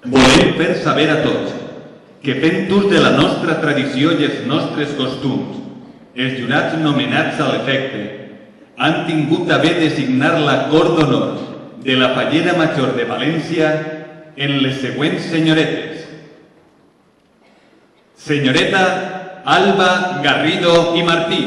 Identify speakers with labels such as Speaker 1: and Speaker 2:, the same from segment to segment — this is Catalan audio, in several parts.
Speaker 1: Volem fer saber a tots que fent ús de la nostra tradició i els nostres costums, els jurats nomenats a l'efecte han tingut a bé designar l'acord d'honor de la Fallera Major de València en les següents senyoretes. Senyoreta Alba Garrido i Martí.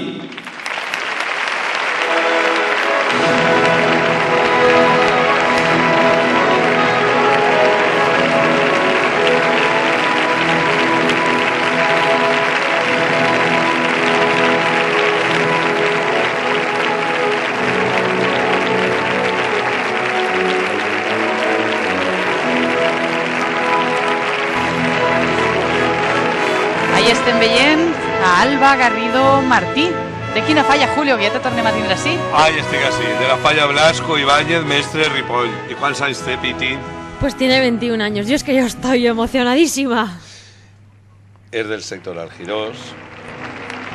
Speaker 2: Estem veient a Alba Garrido Martí. De quina falla, Julio, que ja te tornem a tindre així?
Speaker 3: Ai, estic així, de la falla Blasco Ibáñez, mestre Ripoll. ¿Y cuántos años té, Piti?
Speaker 4: Pues tiene 21 años. Yo es que yo estoy emocionadísima.
Speaker 3: És del sector Algirós.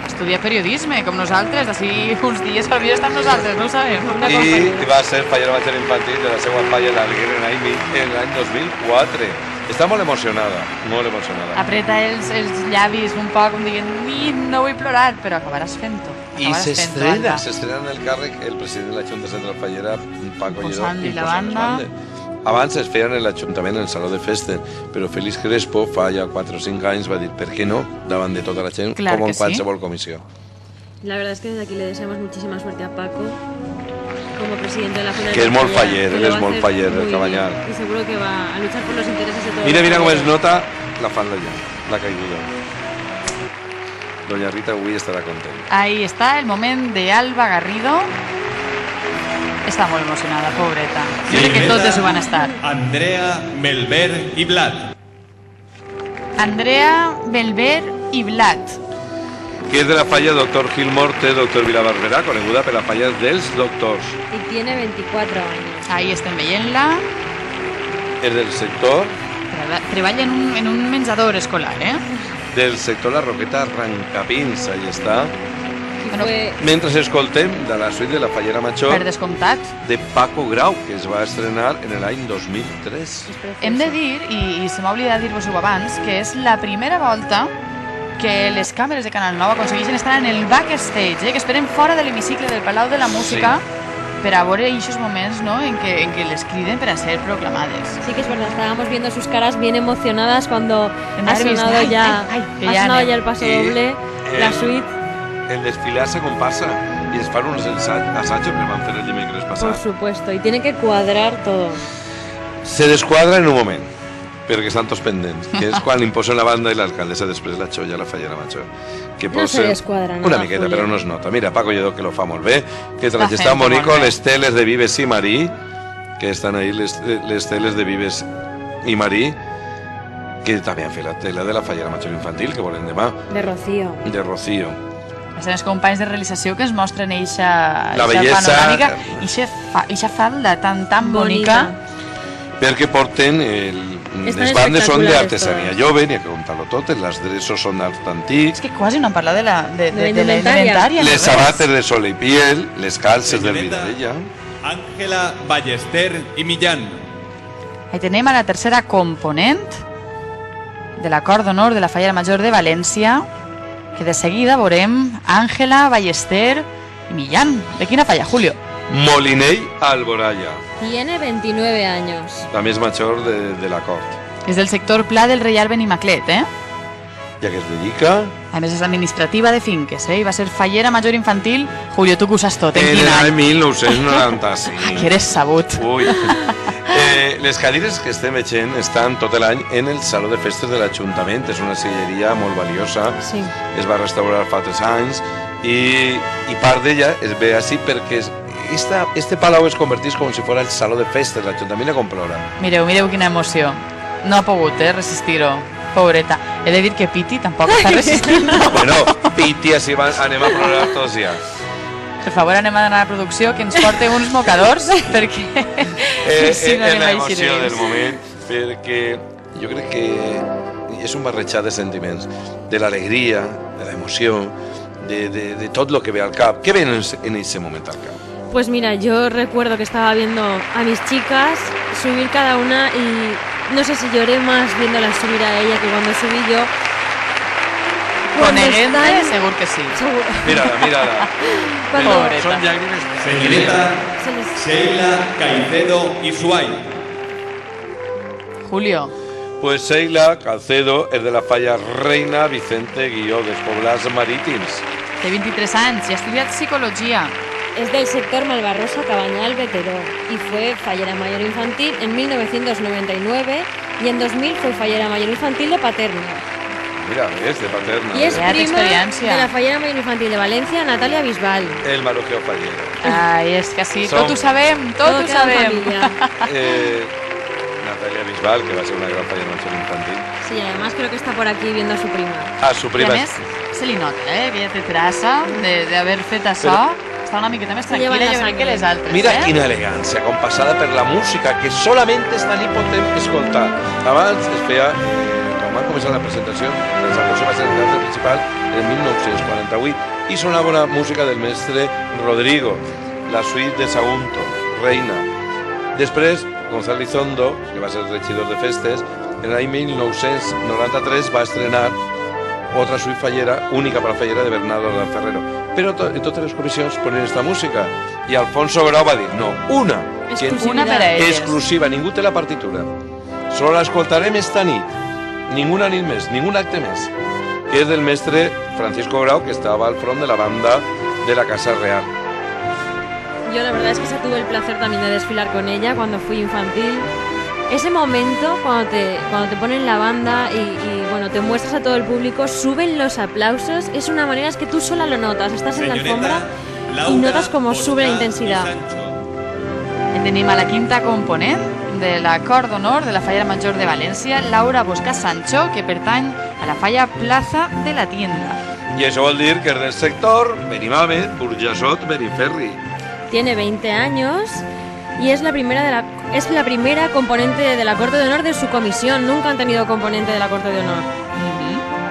Speaker 2: Estudia periodisme, com nosaltres. D'ací uns dies hauria d'estar amb nosaltres, no ho sabem.
Speaker 3: I va ser fallera major infantil de la seva falla d'Alguer en l'any 2004. Està molt emocionada, molt emocionada.
Speaker 2: Apreta els llavis un poc, com dient, no vull plorar, però acabaràs fent-ho.
Speaker 3: I s'estrena en el càrrec el president de la Junta Central Fallera, Paco Lledó.
Speaker 2: Posant-li la banda.
Speaker 3: Abans es feien en l'Ajuntament, en el Saló de Festa, però Félix Crespo, fa ja 4 o 5 anys, va dir, per què no, davant de tota la gent, com en qualsevol comissió.
Speaker 4: La verdad es que desde aquí le deseamos muchísima suerte a Paco como presidente de la Federación.
Speaker 3: Que és molt faller, ell és molt faller, el Cabanyal.
Speaker 4: Y seguro que va a luchar por los intereses de todos.
Speaker 3: Mira com es nota la falda ja, la caiguda. Doña Rita avui estarà content.
Speaker 2: Ahí està el moment de Alba Garrido. Està molt emocionada, pobreta. Jo crec que totes ho van estar.
Speaker 1: Andrea Belver i Blat.
Speaker 2: Andrea Belver i Blat.
Speaker 3: Que és de la falla Doctor Gil Morte, Doctor Vilabarberà, coneguda per la falla dels doctors.
Speaker 4: Y tiene 24 años.
Speaker 2: Ahí estem veient-la.
Speaker 3: És del sector...
Speaker 2: Treballa en un menjador escolar,
Speaker 3: Del sector La Roqueta Rancapins, ahí està.
Speaker 2: Bueno,
Speaker 3: mentre escoltem de la suite de la Fallera Major
Speaker 2: per descomptat
Speaker 3: de Paco Grau, que es va estrenar en l'any 2003.
Speaker 2: Hem de dir, i se m'ha oblidat dir-vos-ho abans, que és la primera volta que les càmeres de Canal 9 aconsegueixen estar en el backstage, que esperem fora de l'hemicicle del Palau de la Música per a veure aquests moments, ¿no?, en que les criden per a ser proclamades.
Speaker 4: Sí que es verdad, estábamos viendo sus caras bien emocionadas cuando ha sonado ya el paso doble, la suite.
Speaker 3: El desfilar se comparsa i es fan uns assajos que van fer el dimecres passat.
Speaker 4: Por supuesto, y tiene que cuadrar todo.
Speaker 3: Se desquadra en un moment, perquè estan tots pendents, que és quan imposen la banda i l'alcaldessa després la xolla, la Fallera Major. Que
Speaker 4: no se desquadra nada,
Speaker 3: una miqueta,
Speaker 4: Julio.
Speaker 3: però no es nota. Mira, Paco Lledó, que lo fa molt bé, que tras està bonico, les teles de Vives i Marí, que estan ahí les teles de Vives i Marí, que també han fet la tela de la Fallera Major infantil, que volen demà.
Speaker 4: De Rocío.
Speaker 3: De Rocío.
Speaker 2: Estan els companys de realització que ens mostren eixa
Speaker 3: bellesa,
Speaker 2: panoràmica, eixa falda tan bonica.
Speaker 3: Perquè porten les bandes són d'artesania jove, n'hi ha que contar-lo tot, els dreços són d'art antic.
Speaker 2: És que quasi no han parlat de la inventària.
Speaker 3: Les sabates de Sol i Piel, les calces del Vidalella.
Speaker 1: Àngela Ballester i Millán.
Speaker 2: Ahí tenem a la tercera component de l'acord d'honor de la Fallera Major de València, que de seguida veurem Àngela Ballester i Millán. De quina falla, Julio?
Speaker 3: Molinell Alboraya.
Speaker 4: Tiene 29 años.
Speaker 3: La més major de l'acord.
Speaker 2: És del sector Pla del Reial Benimaclet,
Speaker 3: Ja que es dedica...
Speaker 2: A més, és administrativa de finques, I va ser fallera major infantil. Julio, tu que ho saps tot, en quin
Speaker 3: any?
Speaker 2: any?
Speaker 3: 1995.
Speaker 2: Que eres sabut.
Speaker 3: Ui. Les cadires que estem veient estan tot l'any en el Saló de Festes de l'Ajuntament. És una silleria molt valiosa.
Speaker 4: Sí.
Speaker 3: Es va restaurar fa 3 anys i part d'ella es ve així perquè este palau es converteix com si fos el Saló de Festes de l'Ajuntament a comprar-ho.
Speaker 2: Mireu quina emoció. No ha pogut, resistir-ho. Pobreta. He de dir que Piti tampoc està resistint.
Speaker 3: Bueno, Piti, així anem a plorar tots ja.
Speaker 2: Per favor, anem a anar a la producció que ens porte uns mocadors, perquè si no anem a
Speaker 3: l'emoció del moment, perquè jo crec que és un barrejat de sentiments, de l'alegria, de l'emoció, de tot el que ve al cap. Què ve en aquest moment al cap?
Speaker 4: Pues mira, yo recuerdo que estaba viendo a mis chicas subir cada una y no sé si lloré más viéndola subir a ella que cuando subí yo.
Speaker 2: Coneguente, segur que sí.
Speaker 4: Seguro.
Speaker 3: Mírala.
Speaker 4: Cuando-
Speaker 3: Son llàgrimes.
Speaker 1: Señorita
Speaker 4: Se les-
Speaker 1: Sheila Caicedo Isuay.
Speaker 2: Julio,
Speaker 3: Pues Sheila Calcedo és de la falla Reina Vicente Guió dels Poblats Marítims.
Speaker 2: té 23 anys i ha estudiat psicologia.
Speaker 4: Es del sector Malvarrosa Cabañal Veteró y fue fallera mayor infantil en 1999 y en 2000 fue fallera mayor infantil de Paterna.
Speaker 3: Mira, és de Paterna.
Speaker 4: Y es
Speaker 2: Beata
Speaker 4: prima
Speaker 2: experiencia.
Speaker 4: de la fallera mayor infantil de Valencia, Natalia Bisbal.
Speaker 3: El Marujeo Fallera.
Speaker 2: Ai, és que sí,
Speaker 3: Som-
Speaker 2: tot ho sabem, tot
Speaker 4: Todo
Speaker 2: ho
Speaker 4: queda en
Speaker 2: sabem.
Speaker 4: familia.
Speaker 3: Natalia Bisbal, que va ser una gran fallera mayor infantil.
Speaker 4: Sí, además creo que está por aquí viendo a su prima.
Speaker 3: A su
Speaker 2: I a
Speaker 3: prima.
Speaker 2: més, se li nota, que ja té traça d'haver fet això. Està una miqueta més
Speaker 4: lleva
Speaker 2: tranquil·la,
Speaker 4: la
Speaker 2: jo crec que
Speaker 4: sangre.
Speaker 2: les altres.
Speaker 3: Mira quina elegància, compassada per la música, que solament esta nit podem escoltar. Abans es feia, quan va començar la presentació, la presentació va ser el teatre principal en 1948 i sonava una música del mestre Rodrigo, la suite de Sagunto, Reina. Després, Gonzalo Elizondo, que va ser regidor de festes, en l'any 1993 va estrenar otra suite fallera, única para fallera de Bernardo del Ferrero. Pero en totes les comissions ponen esta música. I Alfonso Grau va dir, no, una. Que
Speaker 2: Una per a elles.
Speaker 3: exclusiva, ningú té la partitura. Solo la escoltarem esta nit. Ninguna nit més, ningún acte més. Que és del mestre Francisco Grau, que estava al front de la banda de la Casa Real.
Speaker 4: Yo la verdad es que se tuve el placer también de desfilar con ella cuando fui infantil. Ese momento, cuando te ponen la banda y bueno, te muestras a todo el público, suben los aplausos, es una manera, es que tú sola lo notas, estás en la alfombra y notas cómo sube la intensidad.
Speaker 2: I tenim a la quinta component de la Cor d'Honor de la Falla Major de València, Laura Bosca Sancho, que pertany a la Falla Plaza de la Tienda.
Speaker 3: I això vol dir que és del sector Benimàmet, Burjassot, Beniferri.
Speaker 4: Tiene 20 años y es la primera componente de la Corte de Honor de su comisión. Nunca han tenido componente de la Corte de Honor.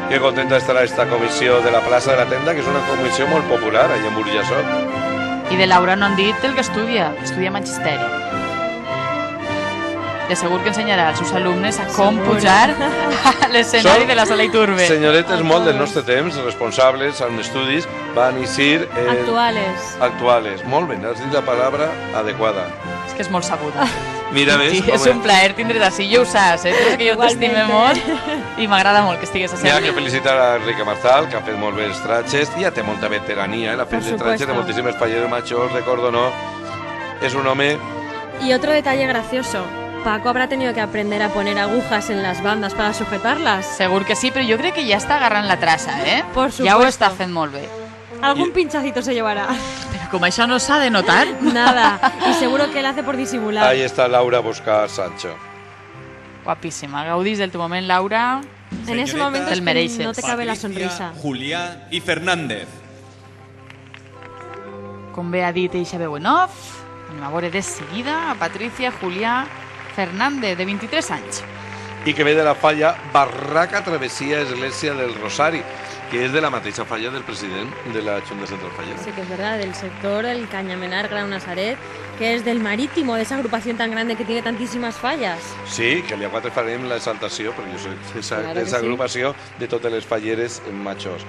Speaker 3: Que contenta estarà esta comissió de la plaça de la Tenda, que és una comissió molt popular allà en Burjassot.
Speaker 2: I de Laura no han dit el que estudia magisteri. De segur que ensenyarà als seus alumnes a com
Speaker 4: Seguro.
Speaker 2: pujar a l'escenari
Speaker 3: Són
Speaker 2: de la Sala Iturbe.
Speaker 3: Senyoretes molt del nostre temps, responsables en estudis, van eixir
Speaker 4: Actuales.
Speaker 3: Molt bé, has dit la paraula adequada.
Speaker 2: És que és molt sabuda.
Speaker 3: Mira, ves,
Speaker 2: Sí, és un plaer tindre't així, jo ho saps, tu saps que jo t'estime molt i m'agrada molt que estigues
Speaker 3: N'hi ha que
Speaker 2: així.
Speaker 3: felicitar a Enrique Marzal, que ha fet molt bé els tratges, i ja té molta veterania, la fet
Speaker 4: Por
Speaker 3: de tratges de
Speaker 4: supuesto.
Speaker 3: moltíssimes falleres majors, de cordonó. És un home...
Speaker 4: Y otro detalle gracioso. Paco habrá tenido que aprender a poner agujas en las bandas para sujetarlas.
Speaker 2: Segur que sí, però jo crec que ja està agarrant la traça,
Speaker 4: Por
Speaker 2: Ja ho
Speaker 4: supuesto.
Speaker 2: està fent molt bé.
Speaker 4: Algún pinchacito se llevará.
Speaker 2: Però com això no s'ha de notar...
Speaker 4: Nada. Y seguro que él hace por disimular.
Speaker 3: Ahí está Laura Bosca Sancho.
Speaker 2: Guapíssima. Gaudís del teu moment, Laura.
Speaker 4: En ese momento
Speaker 2: Te'l
Speaker 4: es que
Speaker 2: mereixes.
Speaker 4: no te cabe la sonrisa.
Speaker 1: Julià i Fernández.
Speaker 2: Com bé ha dit eixa veu en off, anem a veure de seguida a Patricia Julià Fernández, de 23 anys.
Speaker 3: I que ve de la falla Barraca Travessia Església del Rosari, que és de la mateixa falla del president de la Junta Central Fallera.
Speaker 4: Sí que es verdad, del sector El Cañamenar Gran Nazaret, que es del marítimo, de esa agrupación tan grande que tiene tantísimas fallas.
Speaker 3: Sí, que el dia 4 farem l'exaltació, perquè jo soc
Speaker 4: Claro que
Speaker 3: d'esa
Speaker 4: sí.
Speaker 3: agrupació de totes les falleres majors.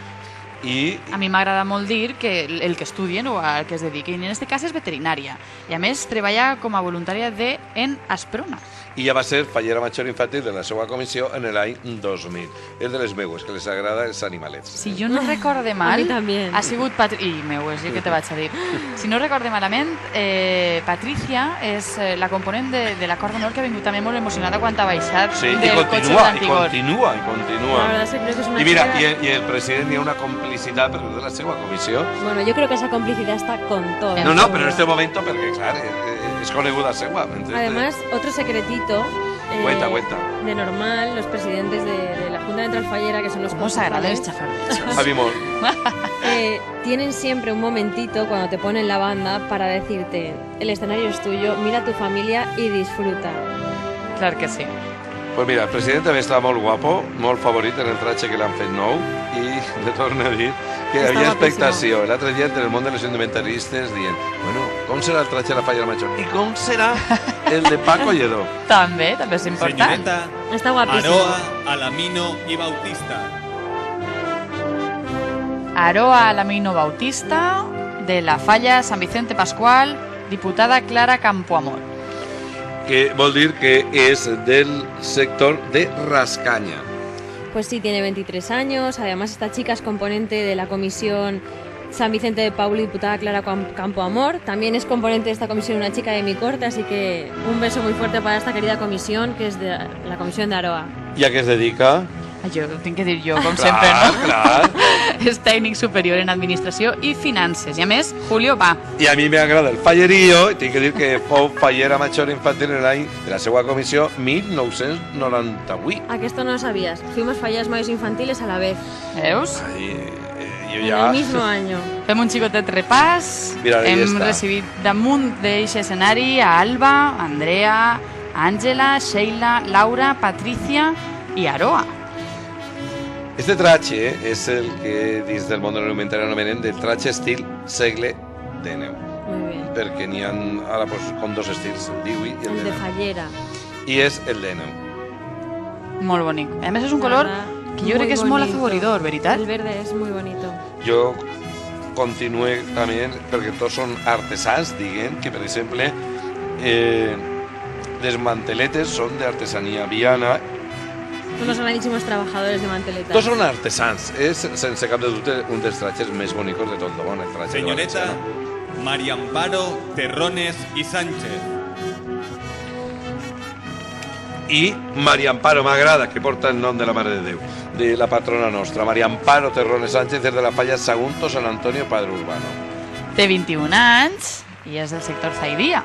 Speaker 3: I
Speaker 2: A mi m'agrada molt dir que el que estudien o al que es dediquin, en aquest cas és veterinària, i a més treballa com a voluntària en Asprona.
Speaker 3: ja va ser fallera major infantil de la seva comissió en l'any 2000. És de les meues, que les agrada els animalets.
Speaker 2: Si jo no recorde mal,
Speaker 4: A mi també.
Speaker 2: ha sigut... I meues, jo què te vaig a dir? Si no recorde malament, Patricia és la component de la Cor d'Honor que ha vingut també molt emocionada quan ha baixat
Speaker 3: Sí, i
Speaker 2: del cotxe
Speaker 3: continua, i
Speaker 2: d'Antigor.
Speaker 3: continua, i
Speaker 4: La
Speaker 3: continua.
Speaker 4: verdad es que creo que es una
Speaker 3: I mira,
Speaker 4: chica-
Speaker 3: i el president hi ha una complicitat perquè és de la seva comissió.
Speaker 4: Bueno, yo creo que esa complicidad está con todo.
Speaker 3: No, no, però en este moment, perquè, clar, és coneguda seva.
Speaker 4: Además, otro secretito.
Speaker 3: Cuenta, cuenta.
Speaker 4: De normal, los presidentes de la Junta Central Fallera, que son los
Speaker 2: Com s'agrada els
Speaker 4: concejales,
Speaker 2: xafardejos.
Speaker 3: A mi molt.
Speaker 4: tienen siempre un momentito cuando te ponen la banda para decirte: el escenario es tuyo, mira a tu familia y disfruta.
Speaker 2: Clar que sí.
Speaker 3: Pues mira, el president també està molt guapo, molt favorit en el tratge que l'han fet nou, i de torno a dir que
Speaker 4: Està
Speaker 3: havia
Speaker 4: guapíssimo.
Speaker 3: expectació. L'altre dia en el món de les indumentaristes dient, bueno, com serà el traje de la Falla Major? I com serà el de Paco Lledó?
Speaker 2: També és important.
Speaker 1: Señoreta
Speaker 4: Està guapísimo.
Speaker 1: Aroa, Alamino y Bautista.
Speaker 2: Aroa Alamino Bautista, de la Falla San Vicente Pascual, diputada Clara Campoamor.
Speaker 3: Que vol dir que és del sector de Rascaña.
Speaker 4: Pues sí, tiene 23 años. Además, esta chica es componente de la comisión San Vicente de Paul, diputada Clara Campoamor. También es componente de esta comisión una chica de mi corte, así que un beso muy fuerte para esta querida comisión, que es de la comisión de Aroa.
Speaker 3: I a què es dedica?
Speaker 2: Jo ho tinc que dir jo, com sempre, no?
Speaker 3: Clar.
Speaker 2: És tècnic superior en administració i finances. I a més, Julio va.
Speaker 3: I a mi m'agrada el fallerío, i tinc que dir que fou fallera major infantil en l'any de la seva comissió 1998.
Speaker 4: Esto no lo sabías. Fuimos falleras mayores infantiles a la vez,
Speaker 2: Veus?
Speaker 3: Ai, jo
Speaker 4: en
Speaker 3: ja...
Speaker 4: el mismo año.
Speaker 2: Fem un xicotet repàs.
Speaker 3: Mira, ahí
Speaker 2: Hem
Speaker 3: està.
Speaker 2: recibit damunt d'eixe escenari a Alba, Andrea, Àngela, Sheila, Laura, Patricia i Aroa.
Speaker 3: Este traje és el que dins del món de l'alimentari anomenen del traje estil segle XIX,
Speaker 4: Muy bien.
Speaker 3: perquè n'hi ha ara pues, com dos estils, el Diwi i el
Speaker 4: El de
Speaker 3: XIX.
Speaker 4: fallera.
Speaker 3: I és el XIX.
Speaker 2: Molt bonic. A més, és un color que jo crec que és molt afavoridor, veritat?
Speaker 4: El verde es muy bonito.
Speaker 3: Jo continué també, perquè tots són artesans, diguem, que per exemple les manteletes són d'artesania viana.
Speaker 4: Unos grandísimos trabajadores de manteletas.
Speaker 3: Tots són artesans. És, sense cap de dubte, un dels trajes més bonics de tot el món, el traje
Speaker 1: Señoreta
Speaker 3: de Valenciano.
Speaker 1: María Amparo Terrones y Sánchez.
Speaker 3: I Maria Amparo, m'agrada, que porta el nom de la Mare de Déu, de la patrona nostra. Maria Amparo Terrones Sánchez és de la Falla Sagunto San Antonio Padre Urbano.
Speaker 2: Té 21 anys i és del sector Zaidia.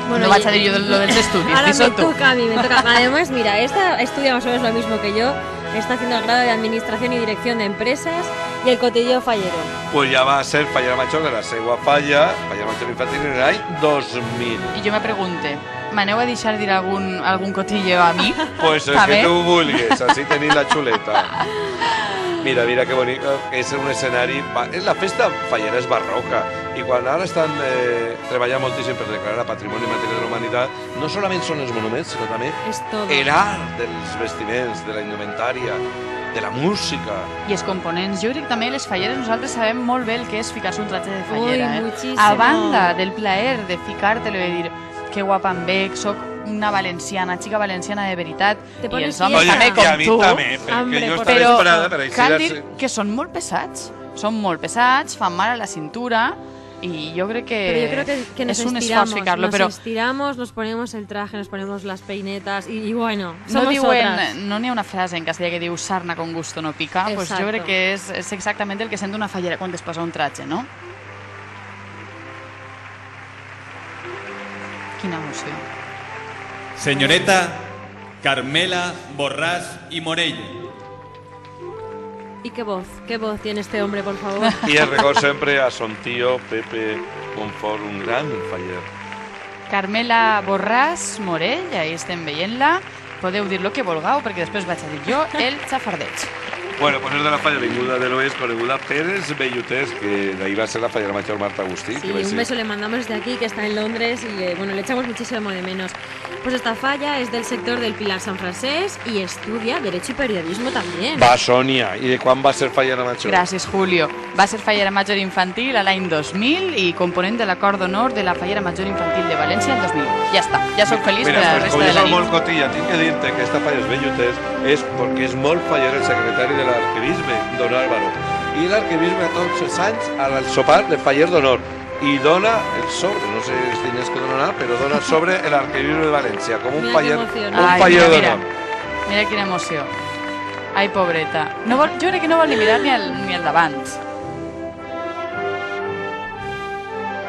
Speaker 4: Bueno,
Speaker 2: No vaig a dir jo lo dels estudis,
Speaker 4: Ahora me
Speaker 2: dis-ho tu.
Speaker 4: toca a mí, me toca. Además, mira, esta estudia más o menos lo mismo que yo. Está haciendo el grado de Administración y Dirección de Empresas y el cotilleo fallero.
Speaker 3: Pues ja va ser fallera major de la seva falla major infantil en l'any 2000.
Speaker 2: I jo me pregunte, m'aneu a deixar dir algun cotillo a mi?
Speaker 3: Pues el
Speaker 2: També?
Speaker 3: que tu vulguis, així tenim la xuleta. Mira, mira que bonic, és un escenari... La festa fallera és barroca i quan ara estan treballant moltíssim per declarar Patrimoni Material de la Humanitat, no solament són els monuments, sinó també
Speaker 4: Es todo.
Speaker 3: l'art dels vestiments, de la indumentària, de la música.
Speaker 2: I els components. Jo crec que també les falleres nosaltres sabem molt bé el que és ficar-se un traje de fallera.
Speaker 4: Ui, muchísimo.
Speaker 2: A banda del plaer de ficar-te-lo i de dir que guapa em veig, soc una valenciana, xica valenciana de veritat,
Speaker 4: Te
Speaker 2: i
Speaker 4: pones
Speaker 2: els homes
Speaker 4: fiesta.
Speaker 2: també
Speaker 3: i a
Speaker 2: com
Speaker 3: mi
Speaker 2: tu.
Speaker 3: també, perquè
Speaker 4: Hombre,
Speaker 3: jo
Speaker 4: por
Speaker 3: estava
Speaker 2: Però
Speaker 3: esperada per
Speaker 2: cal
Speaker 3: així...
Speaker 2: dir que són molt pesats. Són molt pesats, fan mal a la cintura i jo crec
Speaker 4: Pero yo creo que nos
Speaker 2: és un
Speaker 4: estiramos,
Speaker 2: esforç ficar-lo,
Speaker 4: nos
Speaker 2: però
Speaker 4: estiramos, nos ponemos el traje, nos ponemos las peinetas y bueno,
Speaker 2: no
Speaker 4: somos
Speaker 2: diuen,
Speaker 4: otras.
Speaker 2: no n'hi ha una frase en castellà que diu sarna con gusto no pica, pues jo
Speaker 4: Exacto.
Speaker 2: crec que és exactament el que sent una fallera quan es posa un traje, no? Quina emoció.
Speaker 1: Señoreta Carmela Borràs y Morell.
Speaker 4: ¿Y qué voz tiene este hombre, por favor?
Speaker 3: I el record sempre a son tío Pepe Monfort, un gran faller.
Speaker 2: Carmela Borràs Morell, ahí estem veient-la. Podeu dir lo que vulgueu, perquè després vaig a dir jo el xafardeig.
Speaker 3: Bueno, pues es de la falla Avinguda de l'Oest, coneguda per els velluters, que d'ahí va ser la fallera major Marta Agustí.
Speaker 4: Sí,
Speaker 3: que va
Speaker 4: un
Speaker 3: ser-
Speaker 4: beso le mandamos desde aquí, que está en Londres, y le echamos muchísimo de menos. Pues esta falla es del sector del Pilar San Francés y estudia Derecho y Periodismo también.
Speaker 3: Va, Sònia. I de quan va ser fallera major?
Speaker 2: Gràcies, Julio. Va ser fallera major infantil a l'any 2000 i component de l'acord d'honor de la fallera major infantil de València el 2000. Ja està, ja soc feliç
Speaker 3: Mira,
Speaker 2: per la
Speaker 3: pues,
Speaker 2: resta
Speaker 3: com
Speaker 2: de
Speaker 3: jo
Speaker 2: la
Speaker 3: soc molt
Speaker 2: nit.
Speaker 3: cotilla, tinc que dir-te que esta falla dels velluters és perquè és molt faller el secretari de l'arquebisbe, don Álvaro. I l'arquebisbe a tots els anys al sopar de faller d'honor. I dona el sobre, no sé els diners que donarà, però dona el sobre l'arquebisbe de València, com un
Speaker 4: Mira
Speaker 3: faller,
Speaker 4: que emoción.
Speaker 3: un
Speaker 2: Ai,
Speaker 3: faller
Speaker 2: mira,
Speaker 3: d'honor.
Speaker 2: Mira quina emoció. Ai, pobreta. No vol, jo crec que no vol ni mirar ni el davant.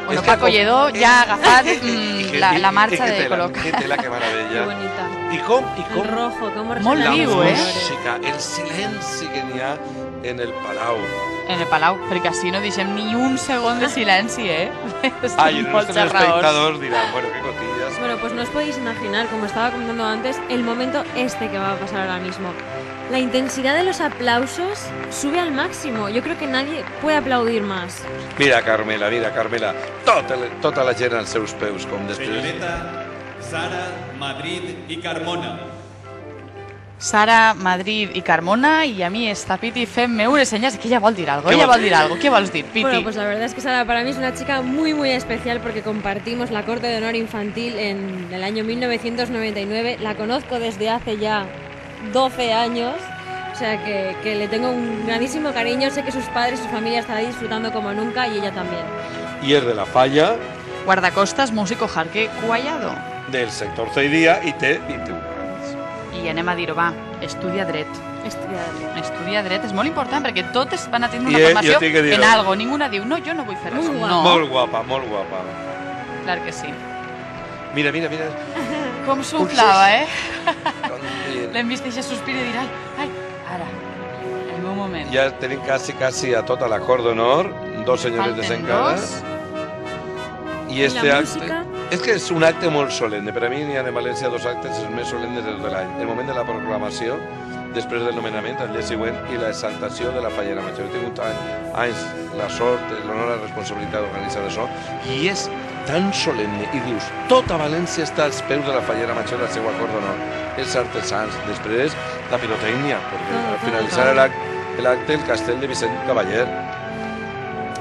Speaker 2: Bueno,
Speaker 3: És que
Speaker 2: Paco
Speaker 3: com-
Speaker 2: Lledó ja ha agafat
Speaker 3: I
Speaker 2: la marxa
Speaker 3: que
Speaker 2: de
Speaker 3: tela,
Speaker 2: col·locar.
Speaker 3: que tela, que
Speaker 4: Qué
Speaker 3: meravella.
Speaker 4: bonita.
Speaker 3: I com
Speaker 4: El rojo, cómo
Speaker 2: Molt
Speaker 3: la
Speaker 4: resalta
Speaker 2: viu,
Speaker 4: los
Speaker 2: eh?
Speaker 4: colores.
Speaker 3: música, el silenci que n'hi ha en el palau.
Speaker 2: En el Palau, perquè així no deixem ni un segon de silenci, eh?
Speaker 3: Ai,
Speaker 2: Estem
Speaker 3: els
Speaker 2: molt
Speaker 3: nostres
Speaker 2: xerraors.
Speaker 3: espectadors diran, bueno, qué cotillas.
Speaker 4: Bueno, pues no os podéis imaginar, como estaba comentando antes, el momento este que va a pasar ahora mismo. La intensidad de los aplausos sube al máximo. Yo creo que nadie puede aplaudir más.
Speaker 3: Mira, Carmela, tota la gent als seus peus, com després.
Speaker 1: Señoreta Sara, Madrid y Carmona.
Speaker 2: Sara, Madrid i Carmona, i a mi està Piti fent-me unes senyas que ella vol dir algo, Què vols dir, Piti?
Speaker 4: Bueno, pues la verdad es que Sara para mí es una chica muy muy especial porque compartimos la corte de honor infantil en el año 1999. La conozco desde hace ya 12 años, o sea que le tengo un grandísimo cariño. Sé que sus padres y su familia estarán disfrutando como nunca y ella también.
Speaker 3: I és de la Falla,
Speaker 2: Guardacostas, músico Jarque Cuallado.
Speaker 3: del sector Ceidia, i té 21 anys.
Speaker 2: I anem a dir-ho, va, estudia dret. Estudia dret és molt important perquè totes van a tenir una formació en algo. Ninguna diu, no, jo no vull fer res. No.
Speaker 3: Molt guapa, molt guapa.
Speaker 2: Clar que sí.
Speaker 3: Mira.
Speaker 2: Com s'uflava, L'hem vist deixar sospir i dir, ai, ara, el meu moment.
Speaker 3: Ja tenim quasi a tota la cort d'honor, dos senyoretes encara. I este acte... És que és un acte molt solemne. Per a mi n'hi ha en València dos actes més solemnes de tot l'any. El moment de la proclamació, després del nomenament, el dia següent, i la exaltació de la Fallera Major. He tingut anys la sort, l'honor i la responsabilitat d'organitzar això, i és tan solemne, i dius, tota València està als peus de la Fallera Major, la seva cort d'honor, els artesans, després la pirotècnia, perquè al finalitzar l'acte el castell de Vicent Cavaller.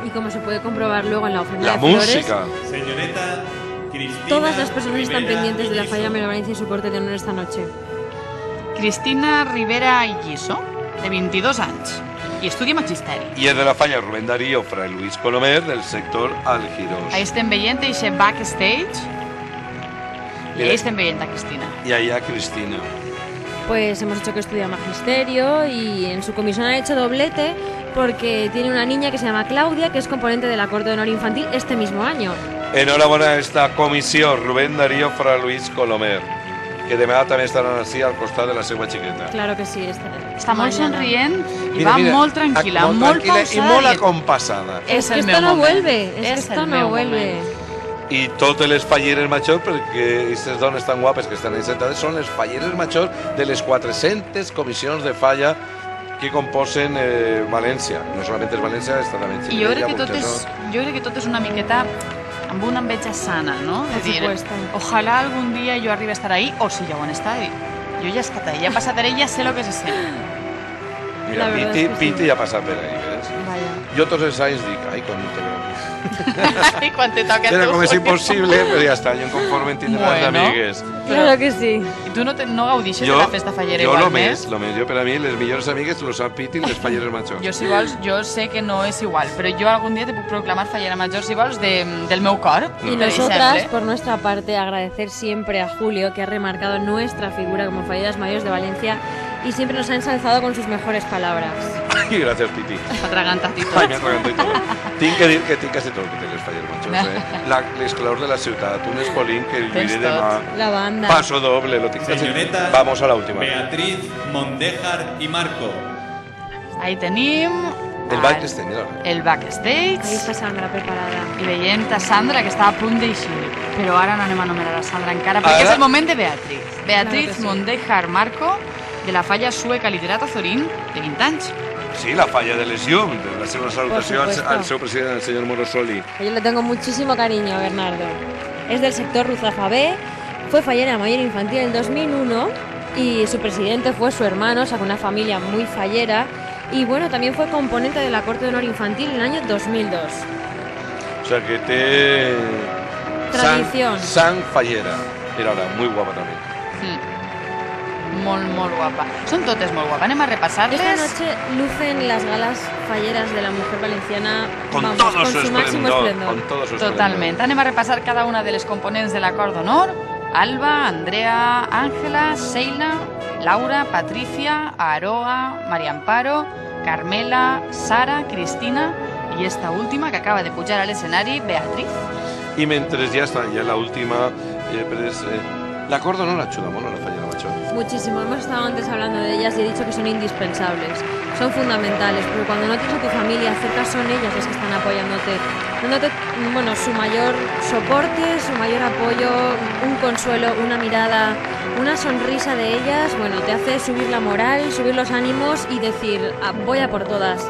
Speaker 4: Y como se puede comprobar luego en la ofrenda
Speaker 3: La
Speaker 4: de flores,
Speaker 3: música.
Speaker 1: Señoreta Cristina
Speaker 4: todas las personas están
Speaker 1: Rivera
Speaker 4: pendientes de la
Speaker 1: Illiso.
Speaker 4: Falla Mera Valencia y su corte de honor esta noche.
Speaker 2: Cristina Rivera Illiso, de 22 anys, i estudia magisteri.
Speaker 3: I és de la Falla Rubén Darío, Fray Luis Colomer, del sector Algirós.
Speaker 2: Ahí estem veient eixe backstage, i ahí estem veient a Cristina.
Speaker 3: I allà Cristina.
Speaker 4: Pues hemos dicho que estudia magisterio y en su comisión ha hecho doblete porque tiene una niña que se llama Claudia, que es componente de la corte de honor infantil este mismo año.
Speaker 3: Enhorabona a esta comissió, Rubén Darío, Fray Luis Colomer, que demà també estaran així al costat de la seva xiqueta.
Speaker 4: Claro que sí.
Speaker 2: Està molt somrient i va molt tranquil·la, molt pausada.
Speaker 3: I molt acompassada.
Speaker 4: Es que esto no vuelve, es que esto no vuelve.
Speaker 3: I totes les falleres majors, perquè aquestes dones tan guapes que estan ahí sentades, són les falleres majors de les 400 comissions de falla que composen València. No solament és València, està també
Speaker 2: I jo crec que tot és una miqueta amb una enveja sana, no?
Speaker 4: Por supuesto.
Speaker 2: Ojalá algún día yo arriba a estar ahí, o si ya han estado ahí. Yo ya he estat ahí, ya he passat ahí, ya sé lo que se sent.
Speaker 3: Mira, Piti ja ha passat per ahí, ves?
Speaker 4: Vaya.
Speaker 3: Jo tots els anys dic, ai, quan no te veu.
Speaker 2: I quan te toca
Speaker 3: Era
Speaker 2: tu.
Speaker 3: com és impossible, però ja està, jo em conforme en tindre les amigues.
Speaker 4: Claro que sí.
Speaker 2: I tu no gaudixes de la festa fallera
Speaker 3: jo
Speaker 2: igualment?
Speaker 3: Jo lo més. Jo per a mi, les millors amigues los sap Piti i les falleres majors.
Speaker 2: Jo, si vols, jo sé que no és igual, però jo algun dia te puc proclamar fallera major, si vols, del meu cor.
Speaker 4: Y
Speaker 2: per
Speaker 4: nosotras,
Speaker 2: exemple.
Speaker 4: por nuestra parte, agradecer siempre a Julio, que ha remarcado nuestra figura como falleras mayores de Valencia y siempre nos ha ensalzado con sus mejores palabras.
Speaker 3: Ai, gràcies, Piti.
Speaker 2: S'ha atragantat i tot.
Speaker 3: Ai, m'he atragantat i tot. Tinc que dir que tinc quasi tot que té les falleres majors, Les claus de la ciutat, un espolín que lluiré demà.
Speaker 4: La banda.
Speaker 3: Paso doble, lo tinc quasi.
Speaker 1: Señoreta
Speaker 3: Vamos a la última.
Speaker 1: Beatriz Mondéjar y Marco.
Speaker 2: Ahí tenim...
Speaker 3: El backstage, mira.
Speaker 2: El backstage.
Speaker 4: Ahí está Sandra preparada.
Speaker 2: I veient a Sandra, que està a punt d'eixir. Però ara no anem a anomenar a Sandra encara, perquè
Speaker 3: Ara?
Speaker 2: és el moment de Beatriz. Beatriz
Speaker 4: Claro que sí.
Speaker 2: Mondejar Marco, de la falla sueca Literata Zorín, de 20 anys.
Speaker 3: Sí, la falla de les llums, de la seva salutació
Speaker 4: supuesto.
Speaker 3: al seu president, el senyor Morosoli.
Speaker 4: Yo le tengo muchísimo cariño a Bernardo. Es del sector Ruzafa B, fue fallera mayor infantil en 2001 y su presidente fue su hermano, o sea, con una familia muy fallera. Y bueno, también fue componente de la Corte de Honor Infantil en el año 2002.
Speaker 3: O sea que té...
Speaker 4: Tradición.
Speaker 3: Sang fallera. Era ara, muy guapa també.
Speaker 2: Molt, molt guapa. Són totes molt guapes. Anem a repassar-les.
Speaker 4: Esta noche lucen las galas falleras de la mujer valenciana
Speaker 3: Con todo su
Speaker 4: su máximo
Speaker 3: esplendor.
Speaker 4: esplendor.
Speaker 3: Con todo su
Speaker 2: Totalment. Anem a repassar cada una de les components de l'acord d'honor. Alba, Andrea, Àngela, Sheila, Laura, Patricia, Aroa, Maria Amparo, Carmela, Sara, Cristina i esta última que acaba de pujar a l'escenari, Beatriz.
Speaker 3: I mentre ja està, ja l'última, l'acord d'honor ajuda molt a la fallera major.
Speaker 4: Muchísimo. Hemos estado antes hablando de ellas y he dicho que son indispensables. Son fundamentales, porque cuando no tienes a tu familia cerca son ellas las que están apoyándote dándote su mayor soporte, su mayor apoyo, un consuelo, una mirada, una sonrisa de ellas, te hace subir la moral, subir los ánimos y decir, voy a por todas.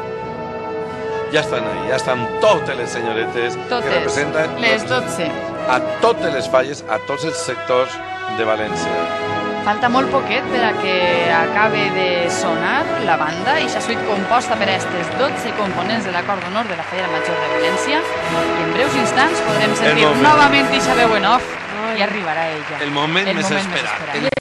Speaker 3: Ja estan ahí, ja estan totes les senyoretes que representen
Speaker 2: les 12
Speaker 3: a totes les falles, a tots els sectors de València.
Speaker 2: Falta molt poquet per a que acabe de sonar la banda i la suite composta per a aquestes 12 components de l'acord d'honor de la Falla Major de València i en breus instants podrem sentir novament ixa veu en off i arribarà ella.
Speaker 3: El moment més esperat.